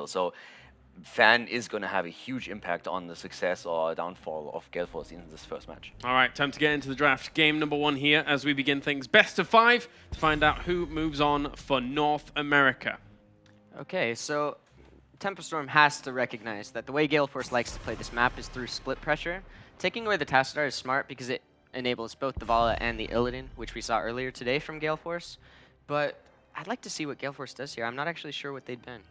So Fan is going to have a huge impact on the success or downfall of Gale Force in this first match. All right, time to get into the draft. Game number 1 here as we begin things. Best of 5 to find out who moves on for North America. Okay, so Storm has to recognize that the way Gale Force likes to play this map is through split pressure. Taking away the Task Star is smart because it enables both the Vala and the Illidan, which we saw earlier today from Gale Force. But I'd like to see what Gale Force does here. I'm not actually sure what they'd been.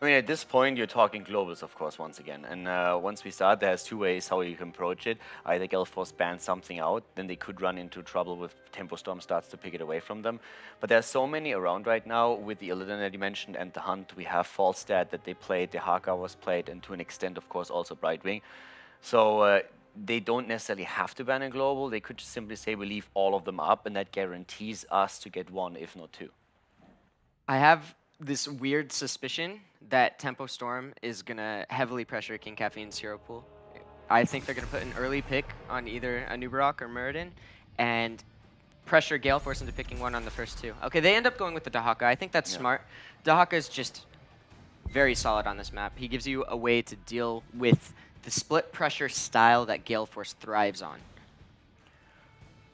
I mean, at this point, you're talking globals, of course, once again. And once we start, there's 2 ways how you can approach it. Either Gale Force bans something out, then they could run into trouble if Tempo Storm starts to pick it away from them. But there's so many around right now with the Illidan that you mentioned and the Hunt. We have Falstad that they played, the Haka was played, and to an extent, of course, also Brightwing. So they don't necessarily have to ban a global. They could just simply say we leave all of them up, and that guarantees us to get 1, if not 2. I have this weird suspicion that Tempo Storm is going to heavily pressure King Caffeine's hero pool. I think they're going to put an early pick on either Anubarak or Muradin and pressure Gale Force into picking 1 on the first 2. Okay, they end up going with the Dahaka. I think that's smart. Dahaka is just very solid on this map. He gives you a way to deal with the split pressure style that Gale Force thrives on.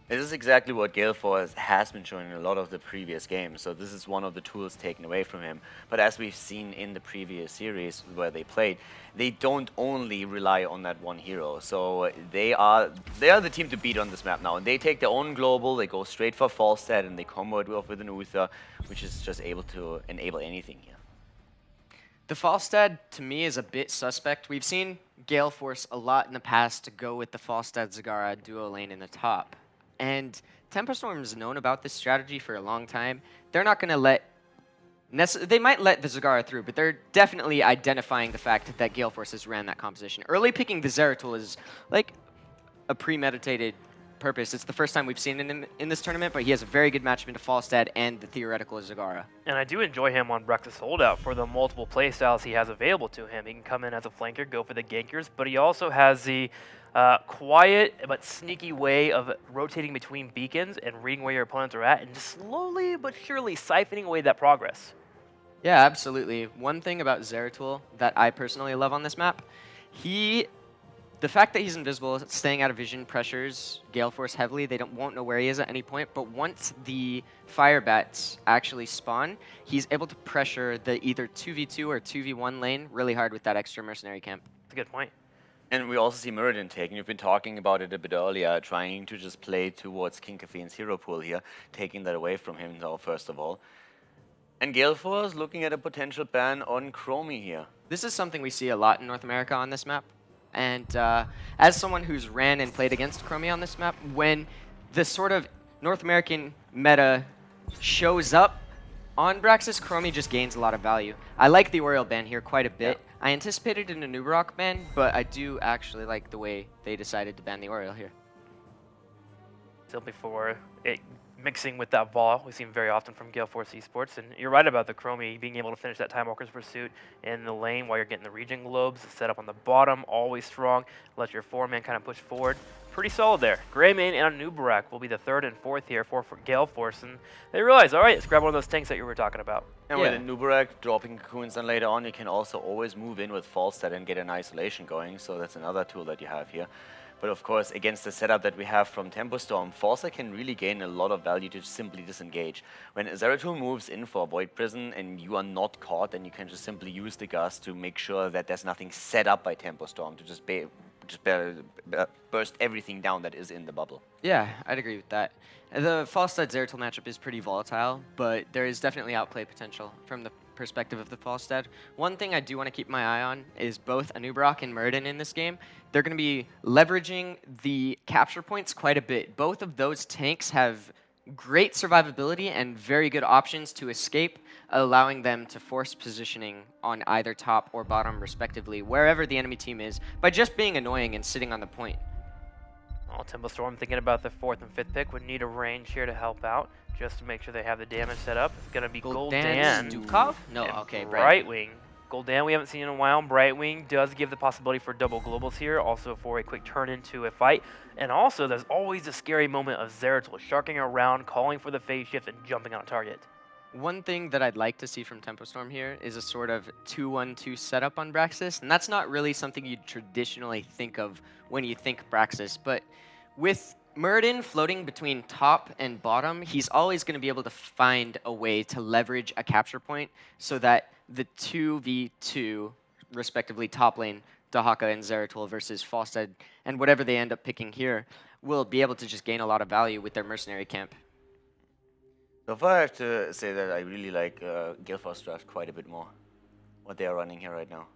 This is exactly what Gale Force has been showing in a lot of the previous games, so this is one of the tools taken away from him. But as we've seen in the previous series where they played, they don't only rely on that one hero. So they are the team to beat on this map now, and they take their own global, they go straight for Falstad, and they combo it off with an Uther, which is just able to enable anything here. The Falstad, to me, is a bit suspect. We've seen Gale Force a lot in the past to go with the Falstad-Zagara duo lane in the top. And Tempo Storm's known about this strategy for a long time. They're not going to let... They might let the Zagara through, but they're definitely identifying the fact that Gale Force has ran that composition. Early picking the Zeratul is like a premeditated purpose. It's the first time we've seen him in this tournament, but he has a very good matchup into Falstad and the theoretical Zagara. And I do enjoy him on Brex's holdout for the multiple playstyles he has available to him. He can come in as a flanker, go for the gankers, but he also has the quiet but sneaky way of rotating between beacons and reading where your opponents are at and just slowly but surely siphoning away that progress. Yeah, absolutely. One thing about Zeratul that I personally love on this map, the fact that he's invisible, staying out of vision pressures Gale Force heavily. They won't know where he is at any point, but once the fire bats actually spawn, he's able to pressure the either 2v2 or 2v1 lane really hard with that extra mercenary camp. That's a good point. And we also see Muradin taking, you've been talking about it a bit earlier, trying to just play towards King Caffeine's hero pool here, taking that away from him though, first of all. And Gale Force looking at a potential ban on Chromie here. This is something we see a lot in North America on this map. And as someone who's ran and played against Chromie on this map, when the sort of North American meta shows up on Braxis, Chromie just gains a lot of value. I like the Oriole ban here quite a bit. Yeah. I anticipated an Anubarak ban, but I do actually like the way they decided to ban the Oriole here. Simply for it mixing with that Vol, we see him very often from Gale Force eSports. And you're right about the Chromie being able to finish that Time Walker's Pursuit in the lane while you're getting the regen globes. Set up on the bottom, always strong. Let your 4-man kind of push forward. Pretty solid there. Greymane and Anubarak will be the 3rd and 4th here for Gale Force. And they realize, all right, let's grab one of those tanks that you were talking about. And with Anubarak dropping cocoons, and later on you can also always move in with Falstad and get an isolation going. So that's another tool that you have here. But of course, against the setup that we have from Tempo Storm, Falstad can really gain a lot of value to simply disengage. When Zeratul moves in for Void Prison and you are not caught, then you can just simply use the Gust to make sure that there's nothing set up by Tempo Storm to just burst everything down that is in the bubble. Yeah, I'd agree with that. The Falstad Zeratul matchup is pretty volatile, but there is definitely outplay potential from the perspective of the Falstad. One thing I do want to keep my eye on is both Anubarak and Muradin in this game. They're going to be leveraging the capture points quite a bit. Both of those tanks have great survivability and very good options to escape, allowing them to force positioning on either top or bottom respectively, wherever the enemy team is, by just being annoying and sitting on the point. Well, Tempo Storm thinking about the 4th and 5th pick would need a range here to help out, just to make sure they have the damage set up. It's going to be Gul'dan. Stukov? No, okay, Brightwing. Gul'dan we haven't seen in a while. Brightwing does give the possibility for double globals here, also for a quick turn into a fight. And also, there's always a scary moment of Zeratul sharking around, calling for the phase shift, and jumping on a target. One thing that I'd like to see from Tempo Storm here is a sort of 2-1-2 setup on Braxis, and that's not really something you'd traditionally think of when you think Braxis, but with Muradin floating between top and bottom, he's always going to be able to find a way to leverage a capture point so that the 2v2, respectively top lane, Dahaka and Zeratul versus Falstad, and whatever they end up picking here, will be able to just gain a lot of value with their mercenary camp. So far, I have to say that I really like Gale Force draft quite a bit more. What they are running here right now.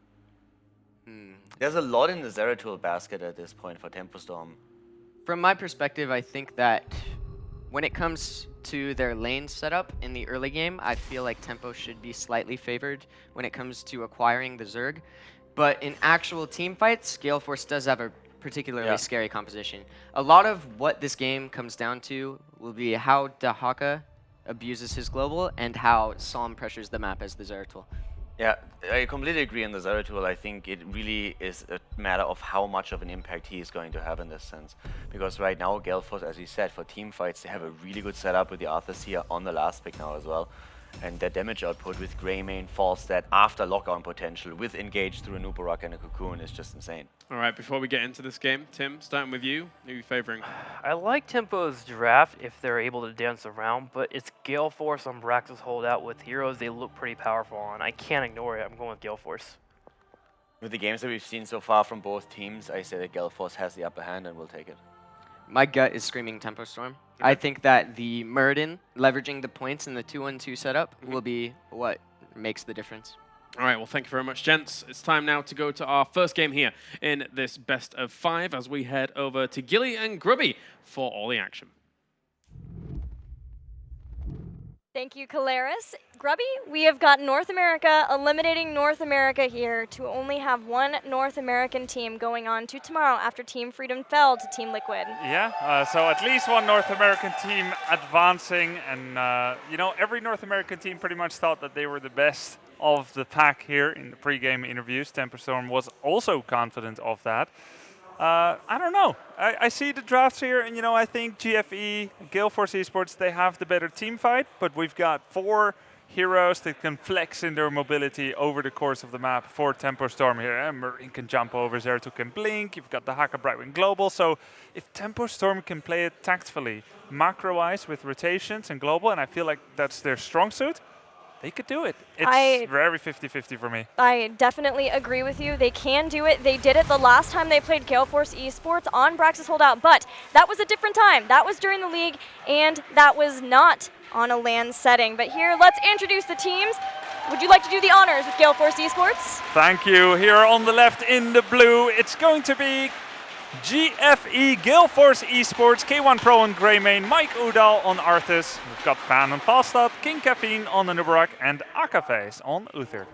There's a lot in the Zeratul basket at this point for Tempo Storm. From my perspective, I think that when it comes to their lane setup in the early game, I feel like Tempo should be slightly favored when it comes to acquiring the Zerg. But in actual team fights, Gale Force does have a particularly scary composition. A lot of what this game comes down to will be how Dahaka abuses his global and how Psalm pressures the map as the Zeratul. Yeah, I completely agree on the Zeratul. I think it really is a matter of how much of an impact he is going to have in this sense. Because right now, Gale Force, as we said, for team fights, they have a really good setup with the Arthurs here on the last pick now as well. And their damage output with Greymane, Falstad, after lockdown potential, with Engage through a Nubarak and a Cocoon is just insane. All right, before we get into this game, Tim, starting with you, who are you favoring? I like Tempo's draft if they're able to dance around, but it's Gale Force on Braxis holdout with heroes they look pretty powerful on. I can't ignore it. I'm going with Gale Force. With the games that we've seen so far from both teams, I say that Gale Force has the upper hand and will take it. My gut is screaming Tempo Storm. I think that the Muradin leveraging the points in the 2-1-2 setup will be what makes the difference. All right, well, thank you very much, gents. It's time now to go to our first game here in this best of 5 as we head over to Gilly and Grubby for all the action. Thank you, Caleris. Grubby, we have got North America eliminating North America here to only have one North American team going on to tomorrow after Team Freedom fell to Team Liquid. Yeah, so at least one North American team advancing, and you know, every North American team pretty much thought that they were the best of the pack here in the pre-game interviews. Tempo Storm was also confident of that. I don't know. I see the drafts here, and you know, I think GFE, Gale Force eSports, they have the better team fight, but we've got 4 heroes that can flex in their mobility over the course of the map for Tempo Storm here. Marine can jump over, Zeratul can blink, you've got the Haka Brightwing Global, so if Tempo Storm can play it tactfully, macro-wise with rotations and global, and I feel like that's their strong suit, they could do it. It's very 50-50 for me. I definitely agree with you. They can do it. They did it the last time they played Gale Force eSports on Braxis Holdout, but that was a different time. That was during the league, and that was not on a LAN setting. But here, let's introduce the teams. Would you like to do the honors with Gale Force eSports? Thank you. Here on the left in the blue, it's going to be GFE, Gale Force eSports, K1 Pro on Greymane, Mike Udall on Arthas. We've got Fan on Falstad, King Caffeine on the Nubarak, and Akaface on Uther.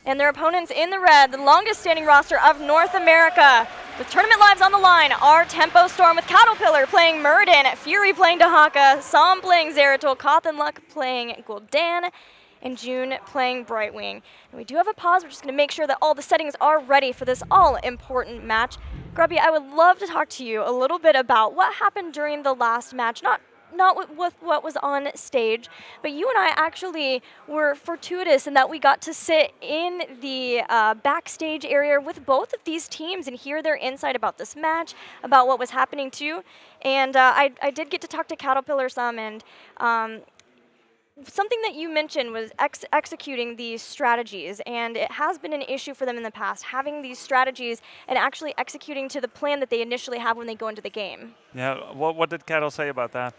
And their opponents in the red, the longest standing roster of North America. With tournament lives on the line are Tempo Storm with Caterpillar playing Muradin, Fury playing Dahaka, Psalm playing Zeratul, Cothan Luck playing Gul'dan, and June playing Brightwing. And we do have a pause. We're just going to make sure that all the settings are ready for this all-important match. Grubby, I would love to talk to you a little bit about what happened during the last match, not with what was on stage, but you and I actually were fortuitous in that we got to sit in the backstage area with both of these teams and hear their insight about this match, about what was happening too. And I did get to talk to Caterpillar some, and something that you mentioned was executing these strategies, and it has been an issue for them in the past, having these strategies and actually executing to the plan that they initially have when they go into the game. Yeah, what did Cattle say about that?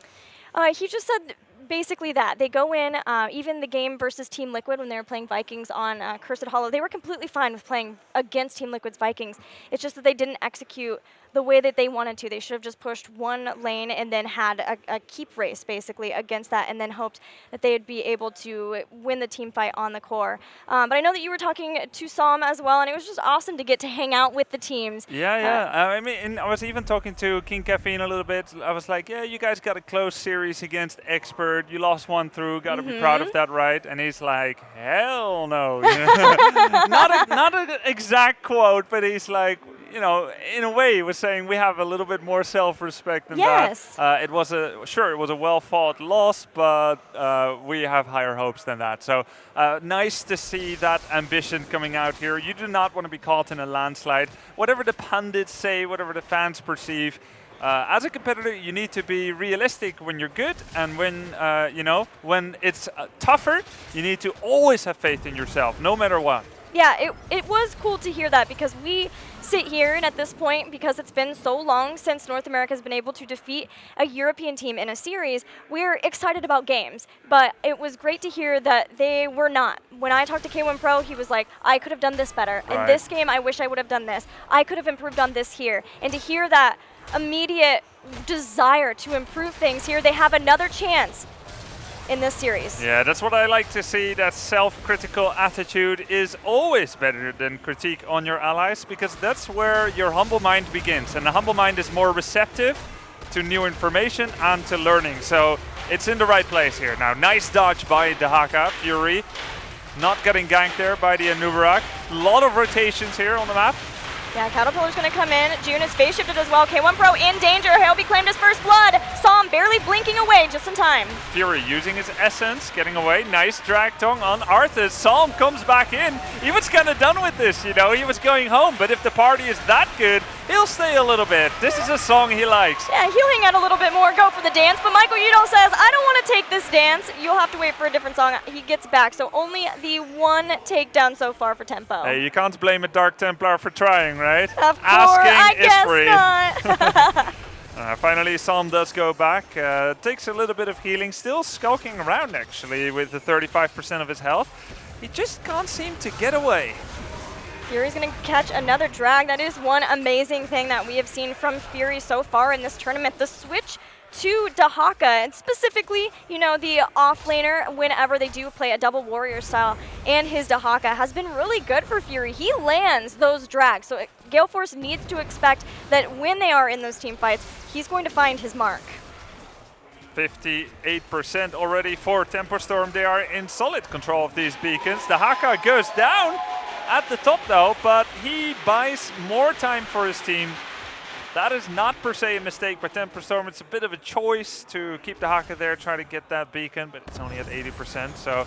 He just said basically that. They go in, even the game versus Team Liquid when they were playing Vikings on Cursed Hollow, they were completely fine with playing against Team Liquid's Vikings. It's just that they didn't execute the way that they wanted to. They should have just pushed one lane and then had a keep race, basically, against that, and then hoped that they'd be able to win the team fight on the core. But I know that you were talking to Psalm as well, and it was just awesome to get to hang out with the teams. Yeah. I mean, I was even talking to King Caffeine a little bit. I was like, yeah, you guys got a close series against Expert. You lost one through. Got to be proud of that, right? And he's like, hell no. Not an exact quote, but he's like, you know, in a way, was saying we have a little bit more self-respect than Yes. that. It was a well-fought loss, but we have higher hopes than that. So nice to see that ambition coming out here. You do not want to be caught in a landslide. Whatever the pundits say, whatever the fans perceive, as a competitor, you need to be realistic when you're good, and when when it's tougher, you need to always have faith in yourself, no matter what. Yeah, it was cool to hear that, because we sit here and at this point, because it's been so long since North America has been able to defeat a European team in a series, we're excited about games. But it was great to hear that they were not. When I talked to K1 Pro, he was like, I could have done this better. In this game, I wish I would have done this. I could have improved on this here. And to hear that immediate desire to improve things here, they have another chance in this series. Yeah, that's what I like to see. That self-critical attitude is always better than critique on your allies, because that's where your humble mind begins. And the humble mind is more receptive to new information and to learning. So it's in the right place here. Now, nice dodge by the Haka. Fury not getting ganked there by the Anubarak. A lot of rotations here on the map. Yeah, Caterpillar's going to come in. June is phase shifted as well. K1 Pro in danger. He'll be claimed his first blood. Saw him barely blinking away just in time. Fury using his essence, getting away. Nice drag tongue on Arthas. Psalm comes back in. He was kind of done with this, you know. He was going home, but if the party is that good, he'll stay a little bit. This is a song he likes. Yeah, he'll hang out a little bit more, go for the dance. But Michael Udall says, I don't want to take this dance. You'll have to wait for a different song. He gets back. So only the one takedown so far for Tempo. Hey, you can't blame a Dark Templar for trying, right? Of course, I guess not. Finally, Psalm does go back. Takes a little bit of healing. Still skulking around, actually, with the 35% of his health. He just can't seem to get away. Fury's going to catch another drag. That is one amazing thing that we have seen from Fury so far in this tournament. The switch to Dahaka, and specifically, you know, the offlaner, whenever they do play a double warrior style, and his Dahaka has been really good for Fury. He lands those drags, so Gale Force needs to expect that when they are in those team fights, he's going to find his mark. 58% already for Tempo Storm. They are in solid control of these beacons. Dahaka goes down at the top though, but he buys more time for his team. That is not per se a mistake by Tempo Storm. It's a bit of a choice to keep the Haka there, try to get that beacon, but it's only at 80%, so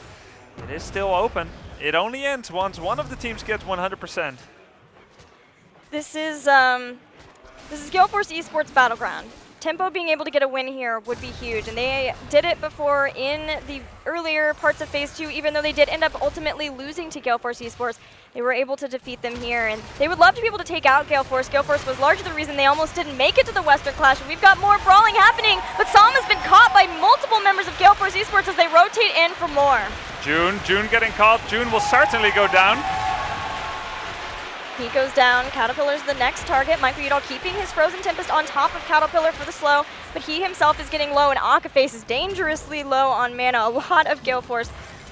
it is still open. It only ends once one of the teams gets 100%. This is Gale Force eSports Battleground. Tempo being able to get a win here would be huge, and they did it before in the earlier parts of Phase 2, even though they did end up ultimately losing to Gale Force eSports. They were able to defeat them here, and they would love to be able to take out Gale Force. Gale Force was largely the reason they almost didn't make it to the Western Clash, and we've got more brawling happening, but Psalm has been caught by multiple members of Gale Force eSports as they rotate in for more. June getting caught. June will certainly go down. He goes down. Caterpillar's the next target. Michael Udall keeping his Frozen Tempest on top of Caterpillar for the slow, but he himself is getting low, and Akaface is dangerously low on mana. A lot of Gale Force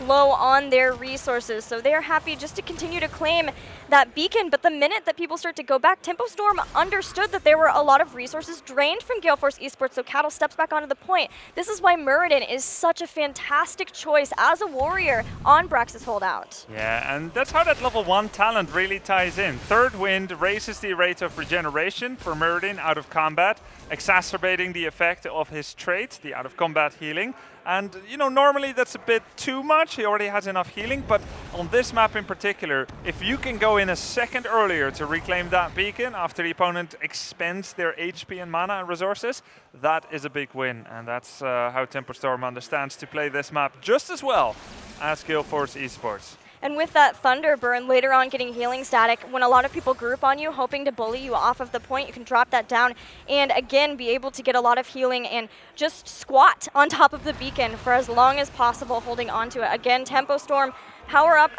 low on their resources, so they are happy just to continue to claim that beacon. But the minute that people start to go back, Tempo Storm understood that there were a lot of resources drained from Gale Force eSports, so Cattle steps back onto the point. This is why Muradin is such a fantastic choice as a warrior on Brax's holdout. Yeah, and that's how that level 1 talent really ties in. Third Wind raises the rate of regeneration for Muradin out of combat, exacerbating the effect of his trait, the out of combat healing. And, you know, normally that's a bit too much. He already has enough healing, but on this map in particular, if you can go in a second earlier to reclaim that beacon after the opponent expends their HP and mana and resources, that is a big win. And that's how Tempo Storm understands to play this map just as well as Gale Force eSports. And with that Thunder Burn, later on getting healing static, when a lot of people group on you, hoping to bully you off of the point, you can drop that down and again be able to get a lot of healing and just squat on top of the beacon for as long as possible, holding onto it. Again, Tempo Storm, power up,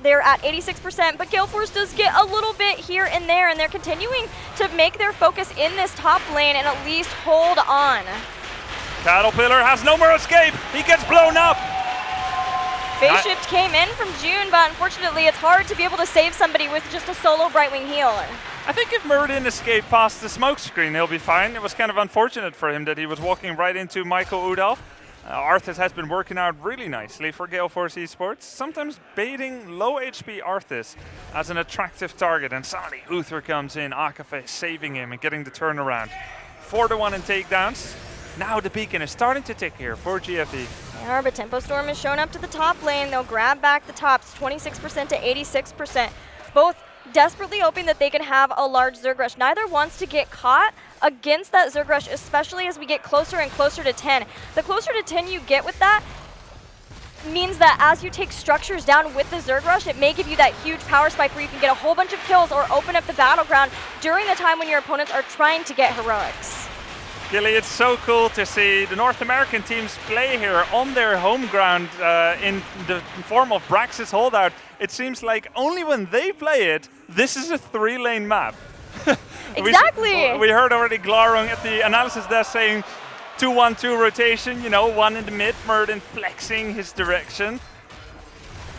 they're at 86%, but Gale Force does get a little bit here and there, and they're continuing to make their focus in this top lane and at least hold on. Caterpillar has no more escape. He gets blown up. Phase shift came in from June, but unfortunately it's hard to be able to save somebody with just a solo Brightwing healer. I think if Muradin escaped past the smoke screen, he'll be fine. It was kind of unfortunate for him that he was walking right into Michael Udall. Arthas has been working out really nicely for Gale Force eSports, sometimes baiting low HP Arthas as an attractive target, and suddenly Uther comes in, Akafe saving him and getting the turnaround. 4-1 in takedowns. Now the beacon is starting to tick here for GFE. Yeah, but Tempo Storm has shown up to the top lane. They'll grab back the tops, 26% to 86%. Both desperately hoping that they can have a large Zerg Rush. Neither wants to get caught against that Zerg Rush, especially as we get closer and closer to 10. The closer to 10 you get with that means that as you take structures down with the Zerg Rush, it may give you that huge power spike where you can get a whole bunch of kills or open up the battleground during the time when your opponents are trying to get heroics. Gilly, it's so cool to see the North American teams play here on their home ground in the form of Brax's holdout. It seems like only when they play it, this is a 3-lane map. Exactly. We heard already Glarung at the analysis desk saying 2-1-2 rotation, you know, one in the mid, Murden flexing his direction.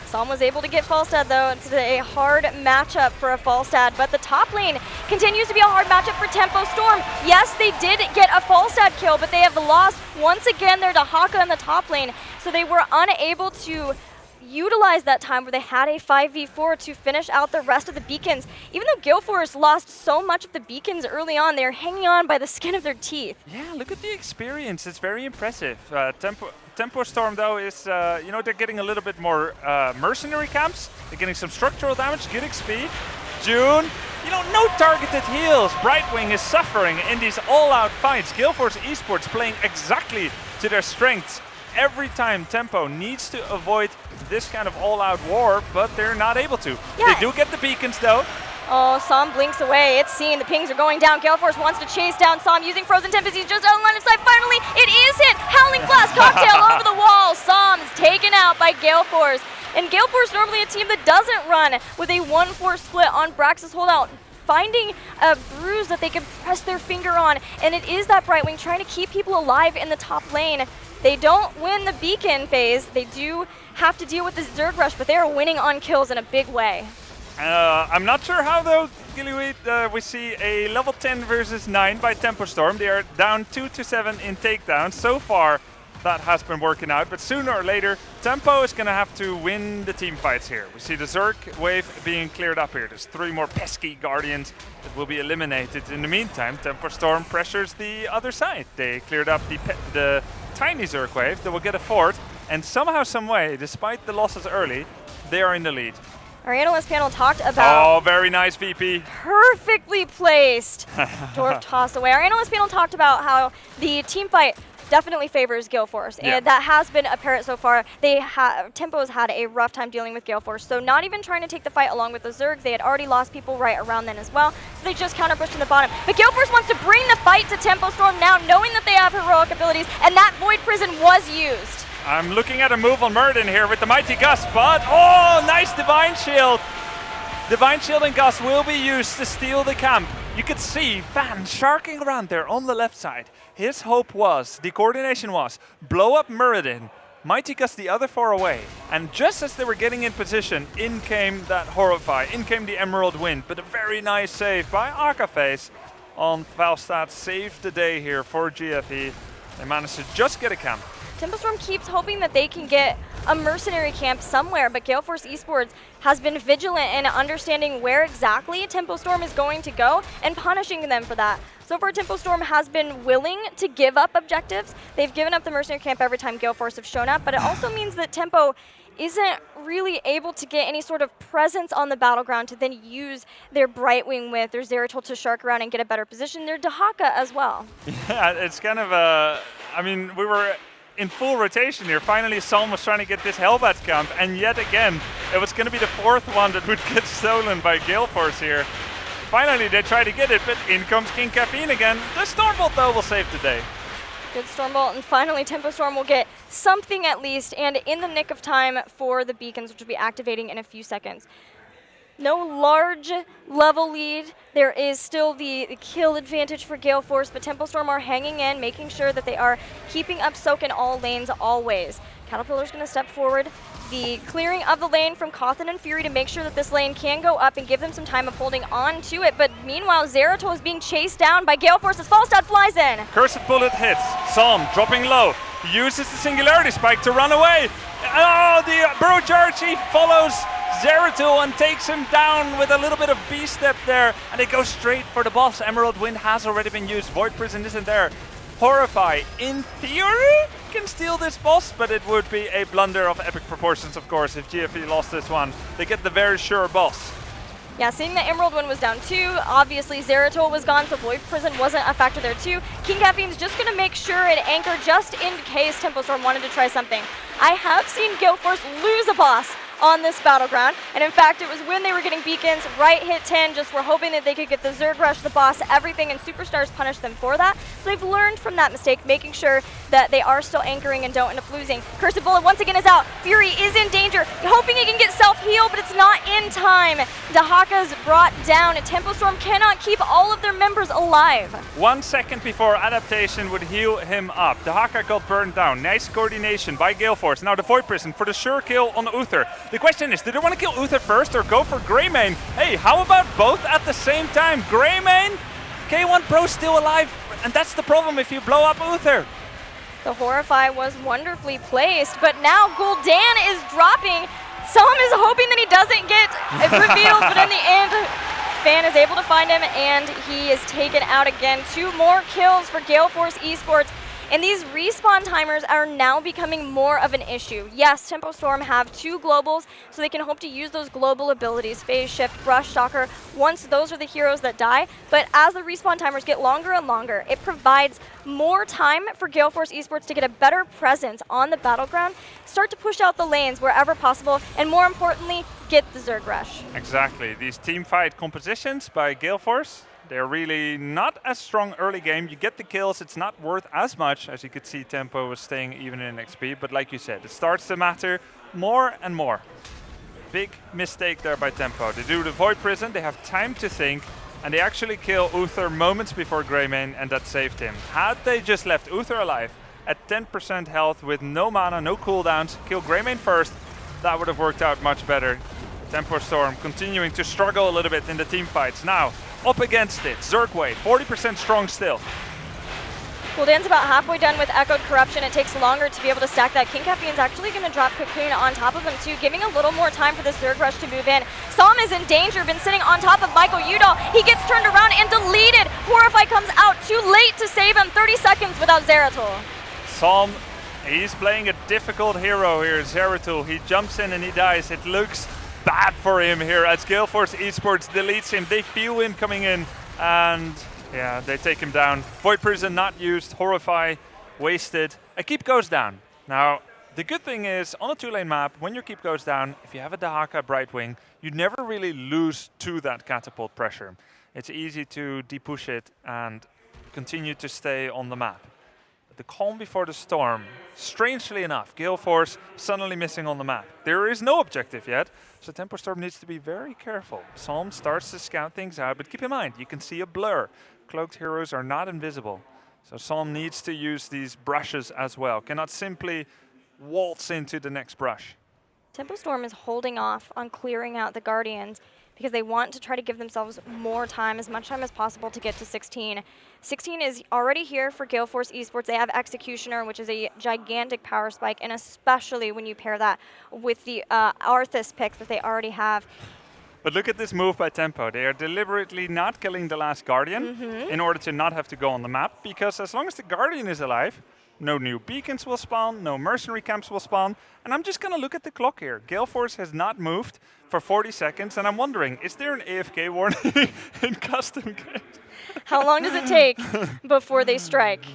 Psalm was able to get Falstad though. It's a hard matchup for a Falstad, but the top lane continues to be a hard matchup for Tempo Storm. Yes, they did get a Falstad kill, but they have lost once again their Dahaka in the top lane, so they were unable to utilize that time where they had a 5v4 to finish out the rest of the beacons. Even though Gale Force lost so much of the beacons early on, they're hanging on by the skin of their teeth. Yeah, look at the experience. It's very impressive. Tempo Storm, though, is, you know, they're getting a little bit more mercenary camps. They're getting some structural damage, good XP. June, you know, no targeted heals. Brightwing is suffering in these all-out fights. Gale Force eSports playing exactly to their strengths. Every time Tempo needs to avoid this kind of all-out war, but they're not able to. Yeah. They do get the beacons, though. Oh, Psalm blinks away. It's seen. The pings are going down. Gale Force wants to chase down Psalm using Frozen Tempest. He's just out of line of sight. Finally, it is hit. Howling Blast cocktail over the wall. Psalm's taken out by Gale Force. And Gale Force normally a team that doesn't run with a 1-4 split on Brax's holdout, finding a bruise that they can press their finger on. And it is that Brightwing trying to keep people alive in the top lane. They don't win the beacon phase. They do have to deal with the Zerg Rush, but they are winning on kills in a big way. I'm not sure how, though, Gillyweed, we see a level 10 versus 9 by Tempo Storm. They are down 2-7 in takedowns. So far, that has been working out, but sooner or later, Tempo is going to have to win the team fights here. We see the Zerg wave being cleared up here. There's 3 more pesky Guardians that will be eliminated. In the meantime, Tempo Storm pressures the other side. They cleared up the tiny Zerg wave. They will get a 4th, and somehow, some way, despite the losses early, they are in the lead. Our analyst panel talked about... Oh, very nice VP. Perfectly placed. Dwarf tossed away. Our analyst panel talked about how the team fight definitely favors Gale Force, and that has been apparent so far. Tempo's had a rough time dealing with Gale Force, so not even trying to take the fight along with the Zergs. They had already lost people right around then as well, so they just counter pushed in the bottom. But Gale Force wants to bring the fight to Tempo Storm now, knowing that they have heroic abilities, and that Void Prison was used. I'm looking at a move on Murden here with the Mighty Gust, but oh, nice Divine Shield. Divine Shield and Gust will be used to steal the camp. You could see Van sharking around there on the left side. His hope was, the coordination was, blow up Murden, Mighty Gust the other 4 away. And just as they were getting in position, in came that Horrify, in came the Emerald Wind, but a very nice save by Akaface on Falstad. Saved the day here for GFE. They managed to just get a camp. Tempo Storm keeps hoping that they can get a mercenary camp somewhere, but Gale Force eSports has been vigilant in understanding where exactly Tempo Storm is going to go and punishing them for that. So far, Tempo Storm has been willing to give up objectives. They've given up the mercenary camp every time Gale Force have shown up, but it also means that Tempo isn't really able to get any sort of presence on the battleground to then use their Brightwing with, their Zeratul to shark around and get a better position, their Dahaka as well. Yeah, it's kind of a, I mean, we were in full rotation here. Finally, Psalm was trying to get this Hellbat camp, and yet again, it was going to be the 4th one that would get stolen by Gale Force here. Finally, they try to get it, but in comes King Caffeine again. The Stormbolt, though, will save the day. Good Stormbolt, and finally Tempo Storm will get something at least, and in the nick of time for the beacons, which will be activating in a few seconds. No large level lead. There is still the kill advantage for Gale Force, but Tempo Storm are hanging in, making sure that they are keeping up soak in all lanes always. Caterpillar's going to step forward. the clearing of the lane from Cawthon and Fury to make sure that this lane can go up and give them some time of holding on to it. But meanwhile, Zeratul is being chased down by Gale Force as Falstad flies in. Cursed Bullet hits. Psalm dropping low. He uses the Singularity Spike to run away. Oh, the Burrow Charge, he follows Zeratul and takes him down with a little bit of B-step there. And they go straight for the boss. Emerald Wind has already been used. Void Prison isn't there. Horrify, in theory, can steal this boss, but it would be a blunder of epic proportions, of course, if GFE lost this one. They get the very sure boss. Yeah, seeing that Emerald Wind was down too, obviously Zeratul was gone, so Void Prison wasn't a factor there too. King Caffeine's just going to make sure and anchor just in case Tempo Storm wanted to try something. I have seen Gale Force lose a boss on this battleground, and in fact it was when they were getting beacons, right hit 10, just were hoping that they could get the Zerg Rush, the boss, everything, and Superstars punished them for that. So they've learned from that mistake, making sure that they are still anchoring and don't end up losing. Cursed Bullet once again is out. Fury is in danger, hoping he can get self-heal, but it's not in time. Dahaka's brought down, and Tempo Storm cannot keep all of their members alive. 1 second before adaptation would heal him up. Dahaka got burned down. Nice coordination by Gale Force. Now the Void Prison for the sure kill on Uther. The question is, do they want to kill Uther first or go for Greymane? Hey, how about both at the same time? Greymane, K1 Pro still alive, and that's the problem if you blow up Uther. The Horrify was wonderfully placed, but now Gul'dan is dropping. Someone is hoping that he doesn't get revealed, but in the end, Fan is able to find him, and he is taken out again. 2 more kills for Gale Force eSports. And these respawn timers are now becoming more of an issue. Yes, Tempo Storm have 2 globals, so they can hope to use those global abilities, Phase Shift, Rush, Stalker, once those are the heroes that die. But as the respawn timers get longer and longer, it provides more time for Gale Force eSports to get a better presence on the battleground, start to push out the lanes wherever possible, and more importantly, get the Zerg Rush. Exactly. These team fight compositions by Gale Force, they're really not as strong early game. You get the kills, it's not worth as much. As you could see, Tempo was staying even in XP. But like you said, it starts to matter more and more. Big mistake there by Tempo. They do the Void Prison, they have time to think, and they actually kill Uther moments before Greymane, and that saved him. Had they just left Uther alive at 10% health with no mana, no cooldowns, kill Greymane first, that would have worked out much better. Tempo Storm continuing to struggle a little bit in the team fights. Now, up against it, Zerg Wave, 40% strong still. Gul'dan's about halfway done with Echoed Corruption. It takes longer to be able to stack that. King Caffeine's actually going to drop Cocoon on top of him too, giving a little more time for this Zerg Rush to move in. Psalm is in danger, been sitting on top of Michael Udall. He gets turned around and deleted. Horrify comes out too late to save him, 30 seconds without Zeratul. Psalm, he's playing a difficult hero here, Zeratul. He jumps in and he dies. It looks bad for him here as Gale Force eSports deletes him. They feel him coming in, and yeah, they take him down. Void Prison not used, Horrify wasted. A keep goes down. Now, the good thing is, on a 2-lane map, when your keep goes down, if you have a Dahaka Brightwing, you never really lose to that catapult pressure. It's easy to depush it and continue to stay on the map. The calm before the storm, strangely enough, Gale Force suddenly missing on the map. There is no objective yet, so Tempo Storm needs to be very careful. Psalm starts to scout things out, but keep in mind, you can see a blur. Cloaked heroes are not invisible, so Psalm needs to use these brushes as well. Cannot simply waltz into the next brush. Tempo Storm is holding off on clearing out the Guardians because they want to try to give themselves more time, as much time as possible to get to 16. 16 is already here for Gale Force eSports. They have Executioner, which is a gigantic power spike, and especially when you pair that with the Arthas pick that they already have. But look at this move by Tempo. They are deliberately not killing the last Guardian in order to not have to go on the map, because as long as the Guardian is alive, no new beacons will spawn, no mercenary camps will spawn. And I'm just going to look at the clock here. Gale Force has not moved for 40 seconds, and I'm wondering, is there an AFK warning in custom game? How long does it take before they strike?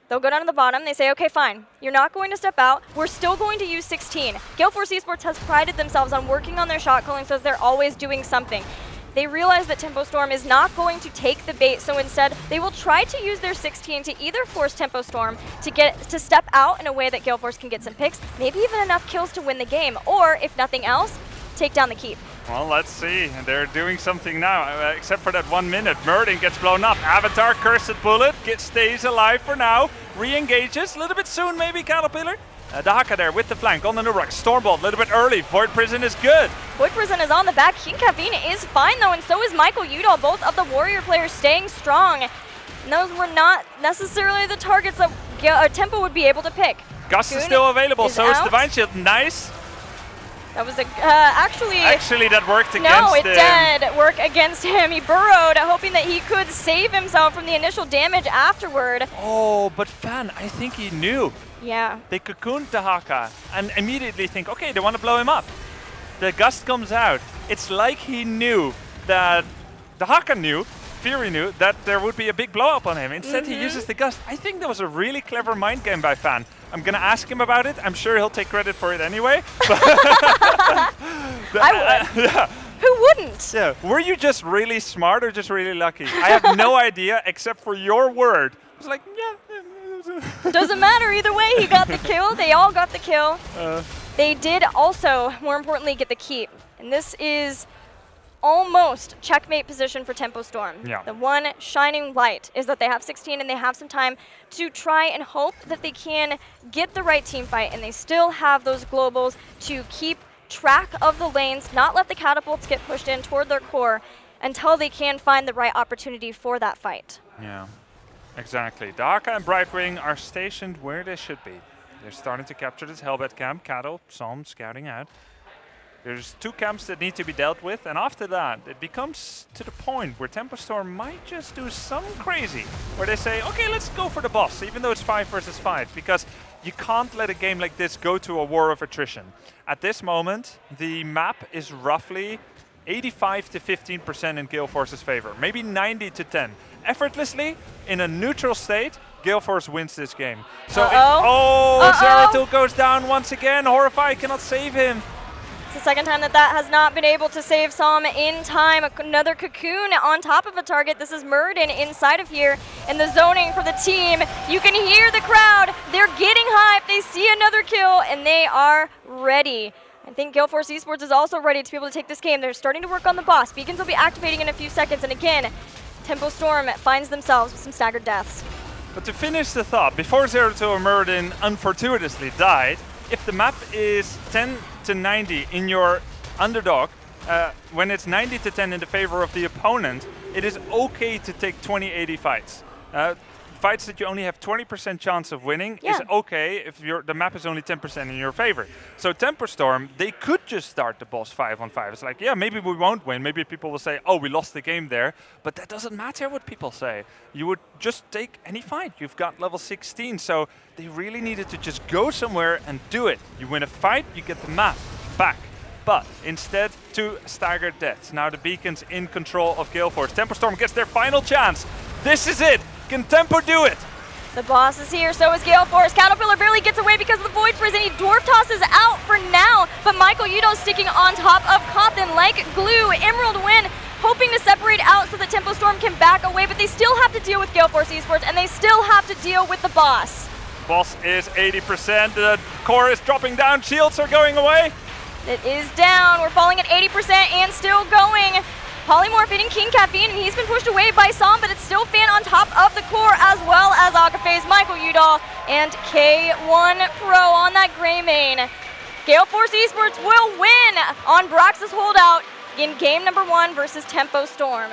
They'll go down to the bottom, they say, okay, fine, you're not going to step out, we're still going to use 16. Gale Force eSports has prided themselves on working on their shot calling so they're always doing something. They realize that Tempo Storm is not going to take the bait, so instead they will try to use their 16 to either force Tempo Storm to step out in a way that Gale Force can get some picks, maybe even enough kills to win the game, or if nothing else, take down the keep. Well, let's see. They're doing something now, except for that 1 minute. Merdin gets blown up. Avatar, Cursed Bullet, stays alive for now. Re-engages, a little bit soon maybe, Caterpillar. Dahaka there with the flank on the Nubrak. Stormbolt a little bit early. Void Prison is good. Void Prison is on the back. King Caffeine is fine though, and so is Michael Udall. Both of the Warrior players staying strong. And those were not necessarily the targets that Tempo would be able to pick. Gust is Goon still available, so is out. Divine Shield. Nice. That was a, actually That worked against no, it him. did work against him. He burrowed, hoping that he could save himself from the initial damage afterward. Oh, but Fan, I think he knew. Yeah. They cocooned Dahaka and immediately think, okay, they want to blow him up. The Gust comes out. It's like he knew that Dahaka knew, Fury knew, that there would be a big blow up on him. Instead, he uses the Gust. I think that was a really clever mind game by Fan. I'm going to ask him about it. I'm sure he'll take credit for it anyway. I would. Yeah. Who wouldn't? Yeah. Were you just really smart or just really lucky? I have no idea except for your word. I was like, yeah. Doesn't matter either way. He got the kill. They all got the kill. They did also, more importantly, get the keep. And this is almost checkmate position for Tempo Storm. Yeah. The one shining light is that they have 16 and they have some time to try and hope that they can get the right team fight, and they still have those globals to keep track of the lanes, not let the catapults get pushed in toward their core until they can find the right opportunity for that fight. Yeah, exactly. Dahaka and Brightwing are stationed where they should be. They're starting to capture this Hellbat camp. Cattle, Psalm scouting out. There's 2 camps that need to be dealt with, and after that, it becomes to the point where Tempo Storm might just do some crazy, where they say, okay, let's go for the boss, even though it's 5 versus 5, because you can't let a game like this go to a war of attrition. At this moment, the map is roughly 85 to 15% in Gale Force's favor, maybe 90 to 10. Effortlessly, in a neutral state, Gale Force wins this game. So, Zeratul goes down once again. Horrify cannot save him. It's the second time that has not been able to save Psalm in time. Another cocoon on top of a target. This is Murden inside of here, and the zoning for the team. You can hear the crowd. They're getting hyped. They see another kill, and they are ready. I think Gale Force eSports is also ready to be able to take this game. They're starting to work on the boss. Beacons will be activating in a few seconds, and again, Tempo Storm finds themselves with some staggered deaths. But to finish the thought, before Zeratul and Murden unfortuitously died, if the map is 10 to 90 in your underdog, when it's 90 to 10 in the favor of the opponent, it is okay to take 20-80 fights. Fights that you only have 20% chance of winning is okay if the map is only 10% in your favor. So Tempo Storm, they could just start the boss 5-on-5. It's like, yeah, maybe we won't win. Maybe people will say, oh, we lost the game there. But that doesn't matter what people say. You would just take any fight. You've got level 16. So they really needed to just go somewhere and do it. You win a fight, you get the map back. But instead, 2 staggered deaths. Now the Beacon's in control of Gale Force. Tempo Storm gets their final chance. This is it. Can Tempo do it? The boss is here, so is Gale Force. Caterpillar barely gets away because of the Void Prison. He dwarf tosses out for now, but Michael Udall sticking on top of Cothin like glue. Emerald Win hoping to separate out so that Tempo Storm can back away, but they still have to deal with Gale Force eSports, and they still have to deal with the boss. Boss is 80%. The core is dropping down. Shields are going away. It is down. We're falling at 80% and still going. Polymorph hitting King Caffeine, and he's been pushed away by Som, but it's still Fan on top of the core, as well as Akaphase, Michael Udall, and K1 Pro on that Greymane. Gale Force eSports will win on Brox's holdout in game number 1 versus Tempo Storm.